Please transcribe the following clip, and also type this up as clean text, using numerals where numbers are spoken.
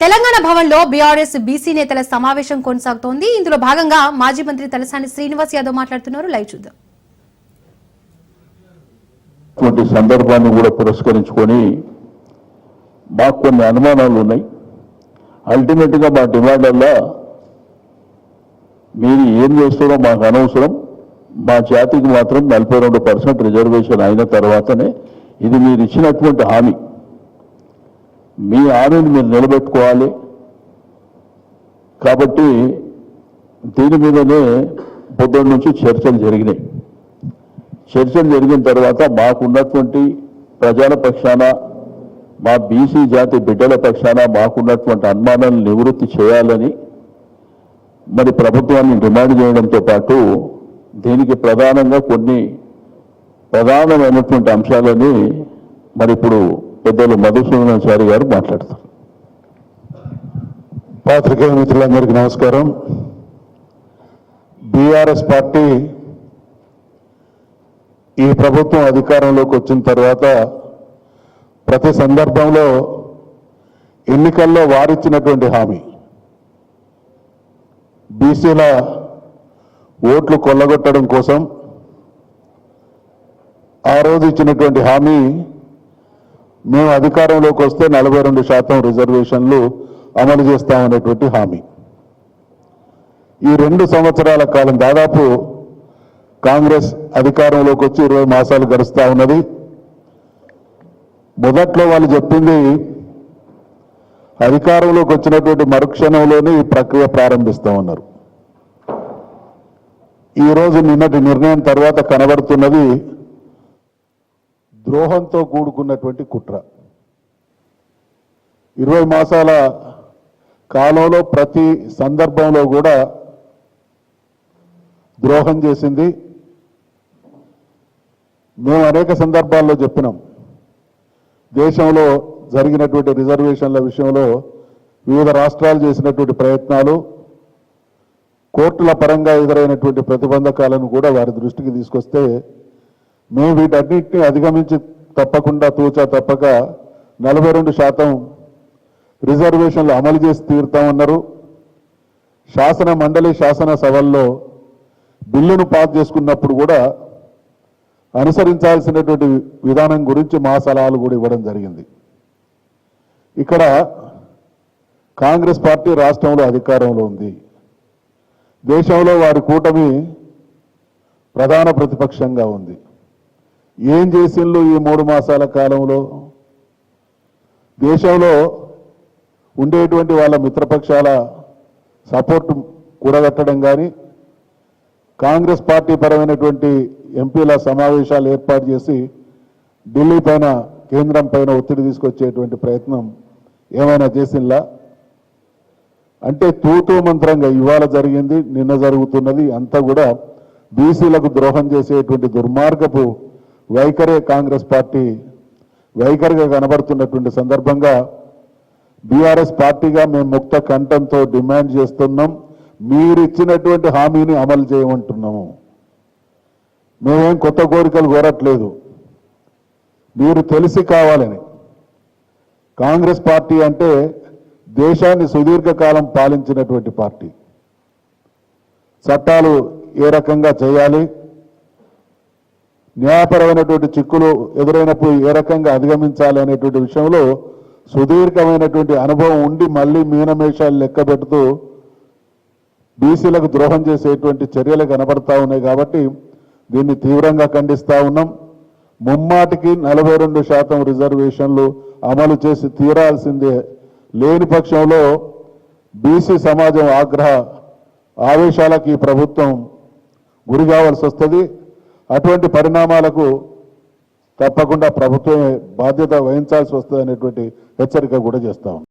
తెలంగాణ భవన్లో BRS BC నేతల సమావేశం కొనసాగుతోంది. ఇందులో భాగంగా మాజీ మంత్రి తలసాని శ్రీనివాస్ యాదవ్ మాట్లాడుతున్నారు. లైవ్ చూద్దాం. సందర్భాన్ని కూడా పురస్కరించుకొని మాకు కొన్ని అనుమానాలు ఉన్నాయి. అల్టిమేట్గా మా డిమాండ్లలో మీరు ఏం చేస్తారో మాకు అనవసరం, మా జాతికి మాత్రం 42% రిజర్వేషన్ అయిన తర్వాతనే ఇది మీరు ఇచ్చినటువంటి హామీ, మీ హామీని మీరు నిలబెట్టుకోవాలి. కాబట్టి దీని మీదనే పొద్దున్న నుంచి చర్చలు జరిగినాయి. చర్చలు జరిగిన తర్వాత మాకున్నటువంటి ప్రజల పక్షాన, మా బీసీ జాతి బిడ్డల పక్షాన మాకున్నటువంటి అనుమానాలను నివృత్తి చేయాలని మరి ప్రభుత్వాన్ని డిమాండ్ చేయడంతో పాటు దీనికి ప్రధానంగా కొన్ని ప్రధానమైనటువంటి అంశాలని మరి ఇప్పుడు పెద్దలు మధుసూదనాచారి గారు మాట్లాడతారు. పాత్రికేయ మిత్రులందరికీ నమస్కారం. బీఆర్ఎస్ పార్టీ ఈ ప్రభుత్వం అధికారంలోకి వచ్చిన తర్వాత ప్రతి సందర్భంలో ఎన్నికల్లో వారిచ్చినటువంటి హామీ, బీసీల ఓట్లు కొల్లగొట్టడం కోసం ఆ రోజు ఇచ్చినటువంటి హామీ, మేము అధికారంలోకి వస్తే 42% రిజర్వేషన్లు అమలు చేస్తామనేటువంటి హామీ. ఈ 2 సంవత్సరాల కాలం, దాదాపు కాంగ్రెస్ అధికారంలోకి వచ్చి 20 మాసాలు గడుస్తూ ఉన్నది. మొదట్లో వాళ్ళు చెప్పింది అధికారంలోకి వచ్చినటువంటి మరుక్షణంలోనే ఈ ప్రక్రియ ప్రారంభిస్తామన్నారు. ఈరోజు నిన్నటి నిర్ణయం తర్వాత కనబడుతున్నది ద్రోహంతో కూడుకున్నటువంటి కుట్ర. 20 మాసాల కాలంలో ప్రతి సందర్భంలో కూడా ద్రోహం చేసింది. మేము అనేక సందర్భాల్లో చెప్పినాం, దేశంలో జరిగినటువంటి రిజర్వేషన్ల విషయంలో వివిధ రాష్ట్రాలు చేసినటువంటి ప్రయత్నాలు, కోర్టుల పరంగా ఎదురైనటువంటి ప్రతిబంధకాలను కూడా వారి దృష్టికి తీసుకొస్తే మేము వీటన్నిటిని అధిగమించి తప్పకుండా తూచా తప్పక 42% రిజర్వేషన్లు అమలు చేసి తీరుతామన్నారు. శాసన మండలి శాసనసభల్లో బిల్లును పాస్ చేసుకున్నప్పుడు కూడా అనుసరించాల్సినటువంటి విధానం గురించి మా సలహాలు కూడా ఇవ్వడం జరిగింది. ఇక్కడ కాంగ్రెస్ పార్టీ రాష్ట్రంలో అధికారంలో ఉంది, దేశంలో వారి కూటమి ప్రధాన ప్రతిపక్షంగా ఉంది. ఏం చేసిండ్రు ఈ 3 మాసాల కాలంలో? దేశంలో ఉండేటువంటి వాళ్ళ మిత్రపక్షాల సపోర్టు కూడగట్టడం కానీ, కాంగ్రెస్ పార్టీ పరమైనటువంటి ఎంపీల సమావేశాలు ఏర్పాటు చేసి ఢిల్లీ పైన, కేంద్రం పైన ఒత్తిడి తీసుకొచ్చేటువంటి ప్రయత్నం ఏమైనా చేసిందా? అంటే తూతూ మంత్రంగా ఇవాళ జరిగింది, నిన్న జరుగుతున్నది అంతా కూడా బీసీలకు ద్రోహం చేసేటువంటి దుర్మార్గపు వైఖరే కాంగ్రెస్ పార్టీ వైఖరిగా కనబడుతున్నటువంటి సందర్భంగా బీఆర్ఎస్ పార్టీగా మేము ముక్త కంఠంతో డిమాండ్ చేస్తున్నాం, మీరు ఇచ్చినటువంటి హామీని అమలు చేయమంటున్నాము. మేమేం కొత్త కోరికలు కోరట్లేదు, మీరు తెలిసి కావాలని. కాంగ్రెస్ పార్టీ అంటే దేశాన్ని సుదీర్ఘకాలం పాలించినటువంటి పార్టీ. చట్టాలు ఏ రకంగా చేయాలి, న్యాయపరమైనటువంటి చిక్కులు ఎదురైనప్పుడు ఏ రకంగా అధిగమించాలి అనేటువంటి విషయంలో సుదీర్ఘమైనటువంటి అనుభవం ఉండి మళ్ళీ మీనమేషాలు లెక్క పెడుతూ బీసీలకు ద్రోహం చేసేటువంటి చర్యలు కనబడతా ఉన్నాయి. కాబట్టి దీన్ని తీవ్రంగా ఖండిస్తూ ఉన్నాం. ముమ్మాటికి 42% రిజర్వేషన్లు అమలు చేసి తీరాల్సిందే. లేని పక్షంలో బీసీ సమాజం ఆవేశాలకు ఈ ప్రభుత్వం గురి కావాల్సి వస్తుంది. అటువంటి పరిణామాలకు తప్పకుండా ప్రభుత్వమే బాధ్యత వహించాల్సి వస్తుంది అనేటువంటి హెచ్చరిక కూడా చేస్తాం.